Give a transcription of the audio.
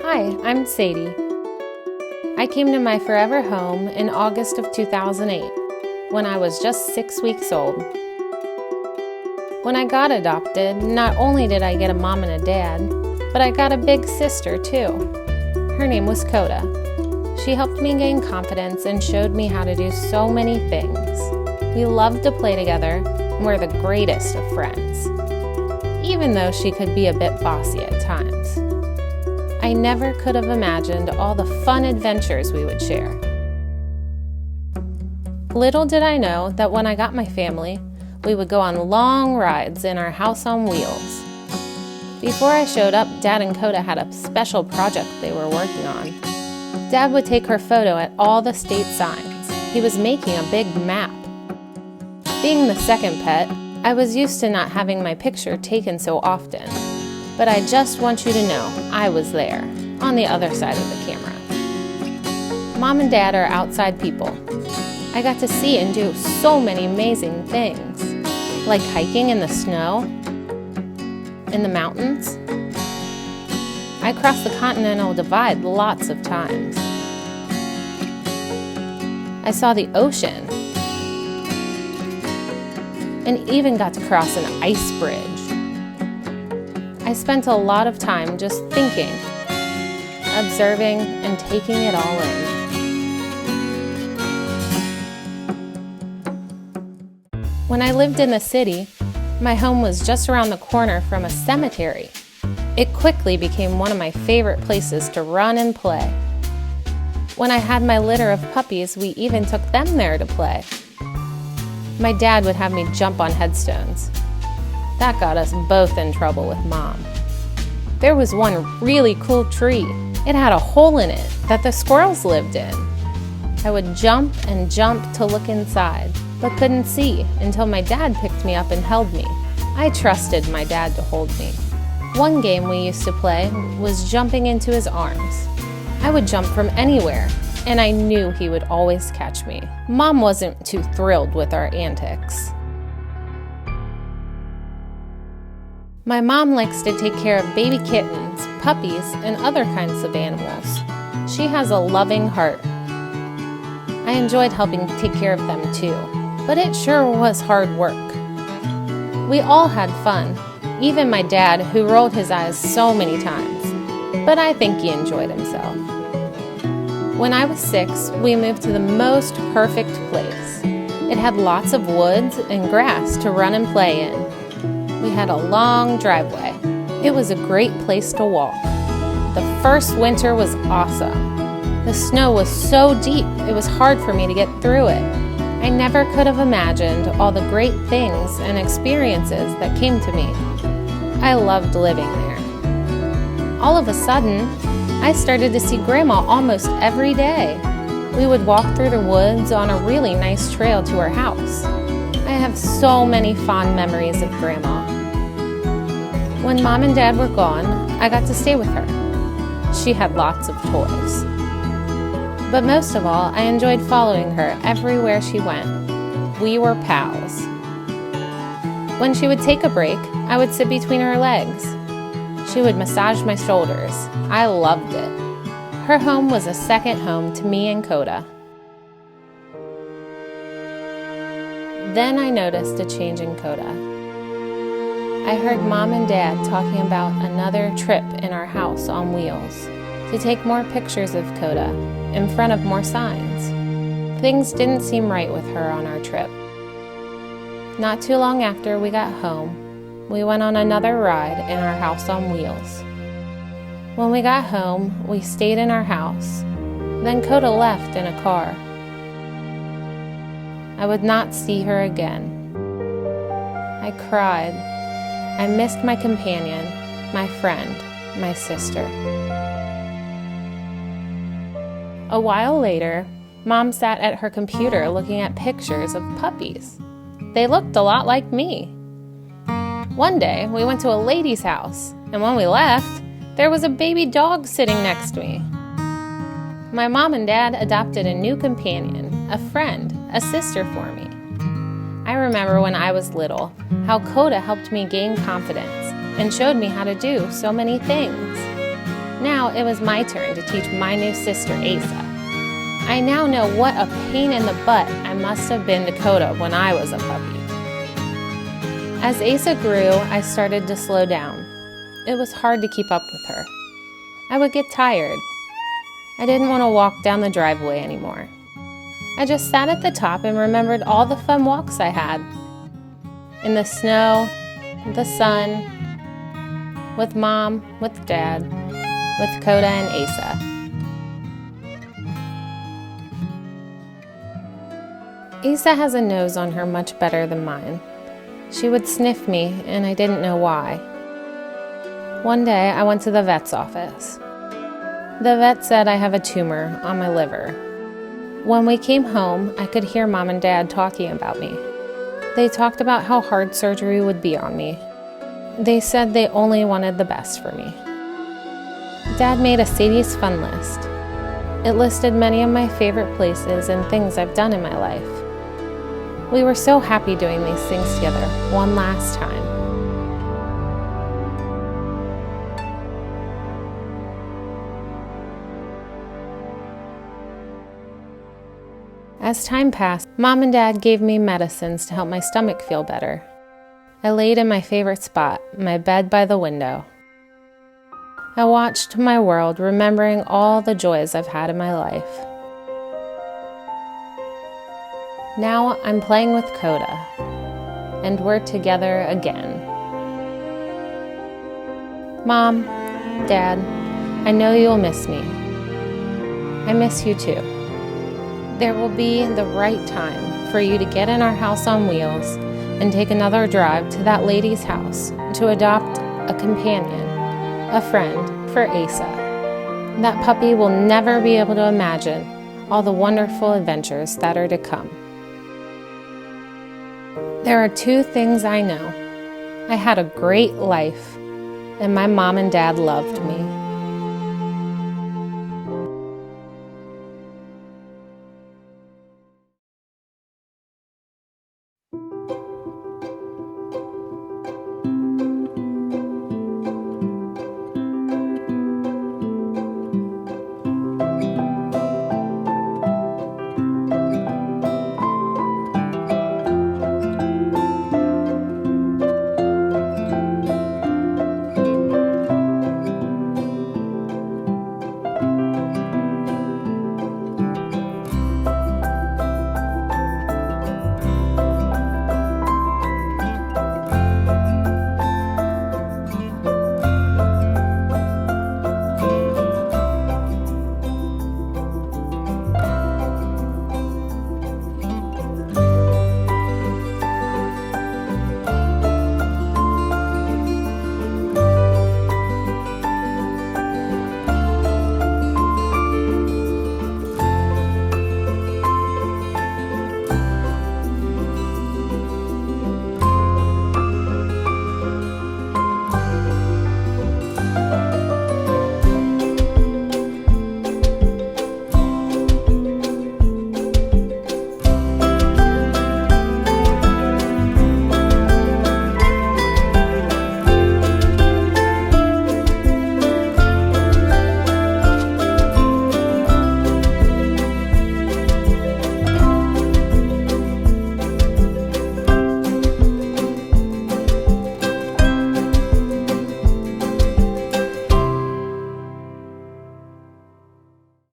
Hi, I'm Sadie. I came to my forever home in August of 2008, when I was just 6 weeks old. When I got adopted, not only did I get a mom and a dad, but I got a big sister too. Her name was Coda. She helped me gain confidence and showed me how to do so many things. We loved to play together and were the greatest of friends, even though she could be a bit bossy at times. I never could have imagined all the fun adventures we would share. Little did I know that when I got my family, we would go on long rides in our house on wheels. Before I showed up, Dad and Coda had a special project they were working on. Dad would take her photo at all the state signs. He was making a big map. Being the second pet, I was used to not having my picture taken so often. But I just want you to know I was there, on the other side of the camera. Mom and Dad are outside people. I got to see and do so many amazing things, like hiking in the snow, in the mountains. I crossed the Continental Divide lots of times. I saw the ocean, and even got to cross an ice bridge. I spent a lot of time just thinking, observing, and taking it all in. When I lived in the city, my home was just around the corner from a cemetery. It quickly became one of my favorite places to run and play. When I had my litter of puppies, we even took them there to play. My dad would have me jump on headstones. That got us both in trouble with Mom. There was one really cool tree. It had a hole in it that the squirrels lived in. I would jump and jump to look inside, but couldn't see until my dad picked me up and held me. I trusted my dad to hold me. One game we used to play was jumping into his arms. I would jump from anywhere, and I knew he would always catch me. Mom wasn't too thrilled with our antics. My mom likes to take care of baby kittens, puppies, and other kinds of animals. She has a loving heart. I enjoyed helping take care of them too, but it sure was hard work. We all had fun, even my dad, who rolled his eyes so many times, but I think he enjoyed himself. When I was 6, we moved to the most perfect place. It had lots of woods and grass to run and play in. We had a long driveway. It was a great place to walk. The first winter was awesome. The snow was so deep, it was hard for me to get through it. I never could have imagined all the great things and experiences that came to me. I loved living there. All of a sudden, I started to see Grandma almost every day. We would walk through the woods on a really nice trail to her house. I have so many fond memories of Grandma. When Mom and Dad were gone, I got to stay with her. She had lots of toys. But most of all, I enjoyed following her everywhere she went. We were pals. When she would take a break, I would sit between her legs. She would massage my shoulders. I loved it. Her home was a second home to me and Coda. Then I noticed a change in Coda. I heard Mom and Dad talking about another trip in our house on wheels, to take more pictures of Coda in front of more signs. Things didn't seem right with her on our trip. Not too long after we got home, we went on another ride in our house on wheels. When we got home, we stayed in our house. Then Coda left in a car. I would not see her again. I cried. I missed my companion, my friend, my sister. A while later, Mom sat at her computer looking at pictures of puppies. They looked a lot like me. One day, we went to a lady's house, and when we left, there was a baby dog sitting next to me. My mom and dad adopted a new companion, a friend, a sister for me. I remember when I was little, how Coda helped me gain confidence and showed me how to do so many things. Now it was my turn to teach my new sister, Asa. I now know what a pain in the butt I must have been to Coda when I was a puppy. As Asa grew, I started to slow down. It was hard to keep up with her. I would get tired. I didn't want to walk down the driveway anymore. I just sat at the top and remembered all the fun walks I had. In the snow, the sun, with Mom, with Dad, with Coda and Asa. Asa has a nose on her much better than mine. She would sniff me, and I didn't know why. One day, I went to the vet's office. The vet said I have a tumor on my liver. When we came home, I could hear Mom and Dad talking about me. They talked about how hard surgery would be on me. They said they only wanted the best for me. Dad made a Sadie's fun list. It listed many of my favorite places and things I've done in my life. We were so happy doing these things together one last time. As time passed, Mom and Dad gave me medicines to help my stomach feel better. I laid in my favorite spot, my bed by the window. I watched my world, remembering all the joys I've had in my life. Now I'm playing with Coda, and we're together again. Mom, Dad, I know you'll miss me. I miss you too. There will be the right time for you to get in our house on wheels and take another drive to that lady's house to adopt a companion, a friend for Asa. That puppy will never be able to imagine all the wonderful adventures that are to come. There are two things I know. I had a great life, and my mom and dad loved me.